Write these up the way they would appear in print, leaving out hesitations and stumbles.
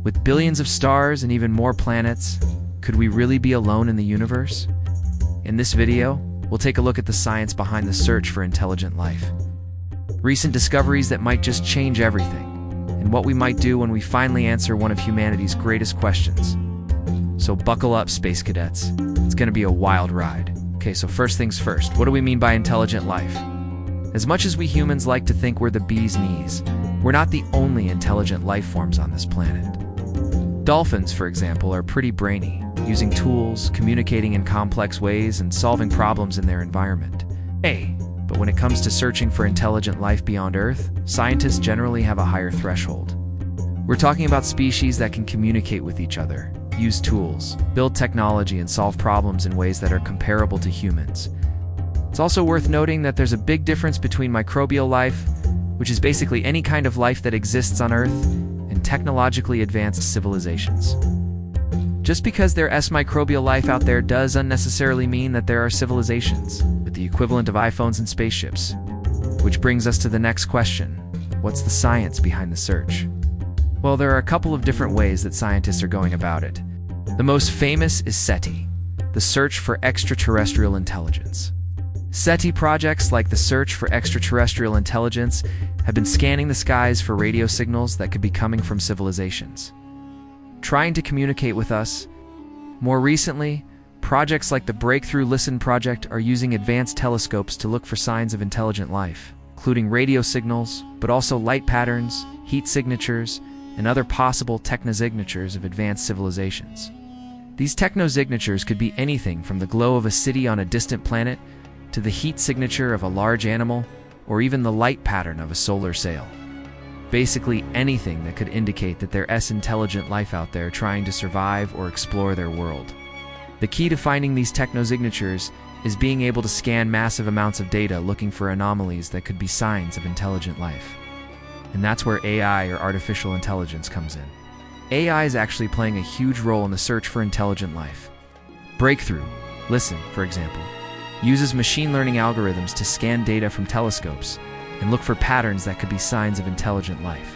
With billions of stars and even more planets, could we really be alone in the universe? In this video, we'll take a look at the science behind the search for intelligent life. Recent discoveries that might just change everything, and what we might do when we finally answer one of humanity's greatest questions. So buckle up, space cadets. It's gonna be a wild ride. Okay, so first things first, what do we mean by intelligent life? As much as we humans like to think we're the bee's knees, we're not the only intelligent life forms on this planet. Dolphins, for example, are pretty brainy, using tools, communicating in complex ways, and solving problems in their environment. But when it comes to searching for intelligent life beyond Earth, scientists generally have a higher threshold. We're talking about species that can communicate with each other, use tools, build technology, and solve problems in ways that are comparable to humans. It's also worth noting that there's a big difference between microbial life, which is basically any kind of life that exists on Earth, and technologically advanced civilizations. Just because there's microbial life out there does unnecessarily mean that there are civilizations, with the equivalent of iPhones and spaceships. Which brings us to the next question. What's the science behind the search? Well, there are a couple of different ways that scientists are going about it. The most famous is SETI, the Search for Extraterrestrial Intelligence. SETI projects like the Search for Extraterrestrial Intelligence have been scanning the skies for radio signals that could be coming from civilizations, trying to communicate with us. More recently, projects like the Breakthrough Listen project are using advanced telescopes to look for signs of intelligent life, including radio signals, but also light patterns, heat signatures, and other possible technosignatures of advanced civilizations. These technosignatures could be anything from the glow of a city on a distant planet to the heat signature of a large animal, or even the light pattern of a solar sail. Basically anything that could indicate that there's intelligent life out there trying to survive or explore their world. The key to finding these technosignatures is being able to scan massive amounts of data looking for anomalies that could be signs of intelligent life. And that's where AI, or artificial intelligence, comes in. AI is actually playing a huge role in the search for intelligent life. Breakthrough Listen, for example, uses machine learning algorithms to scan data from telescopes and look for patterns that could be signs of intelligent life.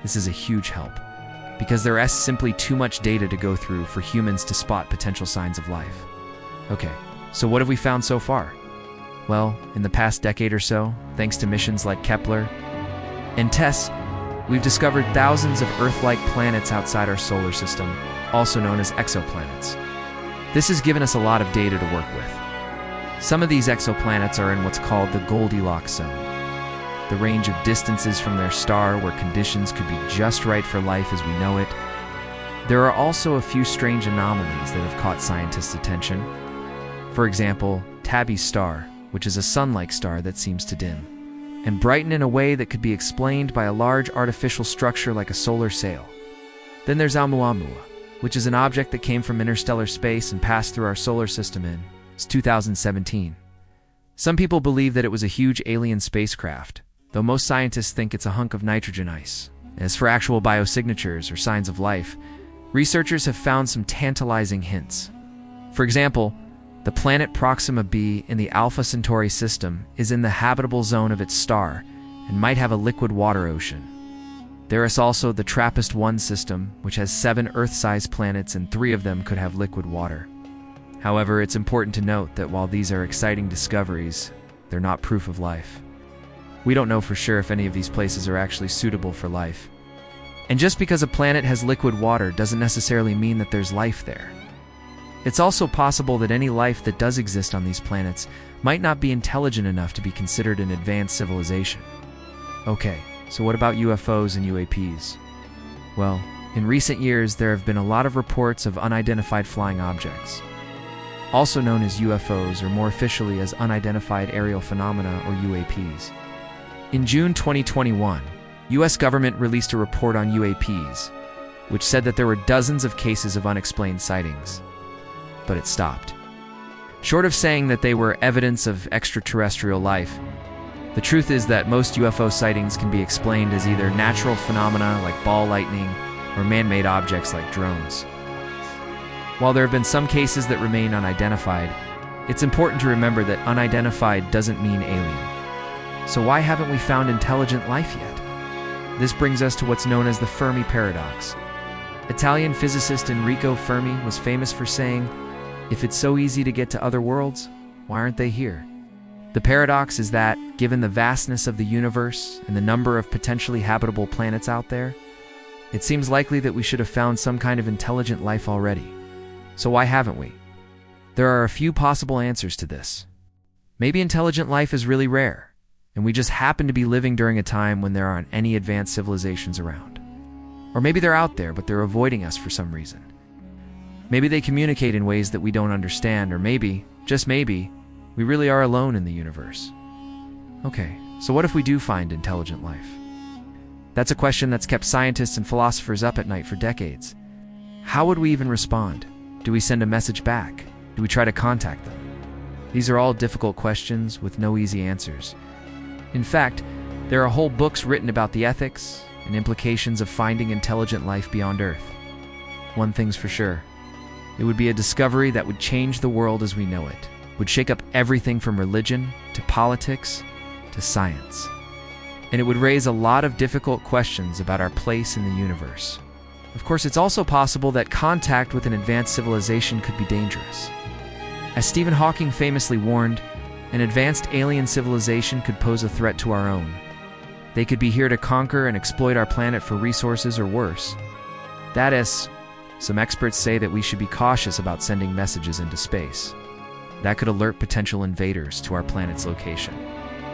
This is a huge help, because there is simply too much data to go through for humans to spot potential signs of life. Okay, so what have we found so far? Well, in the past decade or so, thanks to missions like Kepler and TESS, we've discovered thousands of Earth-like planets outside our solar system, also known as exoplanets. This has given us a lot of data to work with. Some of these exoplanets are in what's called the Goldilocks zone, the range of distances from their star where conditions could be just right for life as we know it. There are also a few strange anomalies that have caught scientists' attention. For example, Tabby's star, which is a sun-like star that seems to dim and brighten in a way that could be explained by a large artificial structure like a solar sail. Then there's Oumuamua, which is an object that came from interstellar space and passed through our solar system in 2017. Some people believe that it was a huge alien spacecraft, though most scientists think it's a hunk of nitrogen ice. As for actual biosignatures or signs of life, researchers have found some tantalizing hints. For example, the planet Proxima b in the Alpha Centauri system is in the habitable zone of its star and might have a liquid water ocean. There is also the TRAPPIST-1 system, which has 7 Earth-sized planets and 3 of them could have liquid water. However, it's important to note that while these are exciting discoveries, they're not proof of life. We don't know for sure if any of these places are actually suitable for life. And just because a planet has liquid water doesn't necessarily mean that there's life there. It's also possible that any life that does exist on these planets might not be intelligent enough to be considered an advanced civilization. Okay, so what about UFOs and UAPs? Well, in recent years there have been a lot of reports of unidentified flying objects, also known as UFOs, or more officially as unidentified aerial phenomena, or UAPs. In June 2021, US government released a report on UAPs, which said that there were dozens of cases of unexplained sightings. But it stopped. Short of saying that they were evidence of extraterrestrial life, the truth is that most UFO sightings can be explained as either natural phenomena like ball lightning or man-made objects like drones. While there have been some cases that remain unidentified, it's important to remember that unidentified doesn't mean alien. So why haven't we found intelligent life yet? This brings us to what's known as the Fermi paradox. Italian physicist Enrico Fermi was famous for saying, "If it's so easy to get to other worlds, why aren't they here?" The paradox is that, given the vastness of the universe and the number of potentially habitable planets out there, it seems likely that we should have found some kind of intelligent life already. So why haven't we? There are a few possible answers to this. Maybe intelligent life is really rare, and we just happen to be living during a time when there aren't any advanced civilizations around. Or maybe they're out there, but they're avoiding us for some reason. Maybe they communicate in ways that we don't understand, or maybe, just maybe, we really are alone in the universe. Okay, so what if we do find intelligent life? That's a question that's kept scientists and philosophers up at night for decades. How would we even respond? Do we send a message back? Do we try to contact them? These are all difficult questions with no easy answers. In fact, there are whole books written about the ethics and implications of finding intelligent life beyond Earth. One thing's for sure. It would be a discovery that would change the world as we know it, would shake up everything from religion to politics to science. And it would raise a lot of difficult questions about our place in the universe. Of course, it's also possible that contact with an advanced civilization could be dangerous. As Stephen Hawking famously warned, an advanced alien civilization could pose a threat to our own. They could be here to conquer and exploit our planet for resources or worse. That is, some experts say that we should be cautious about sending messages into space. That could alert potential invaders to our planet's location.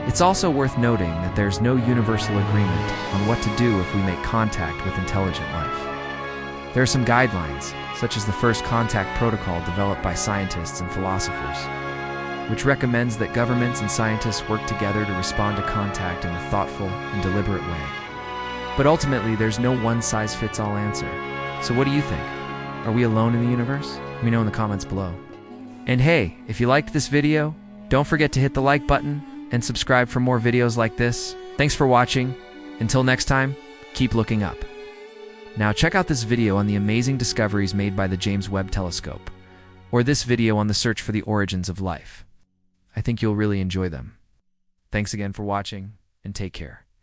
It's also worth noting that there's no universal agreement on what to do if we make contact with intelligent life. There are some guidelines, such as the First Contact Protocol developed by scientists and philosophers, which recommends that governments and scientists work together to respond to contact in a thoughtful and deliberate way. But ultimately, there's no one-size-fits-all answer. So what do you think? Are we alone in the universe? Let me know in the comments below. And hey, if you liked this video, don't forget to hit the like button and subscribe for more videos like this. Thanks for watching. Until next time, keep looking up. Now check out this video on the amazing discoveries made by the James Webb Telescope, or this video on the search for the origins of life. I think you'll really enjoy them. Thanks again for watching, and take care.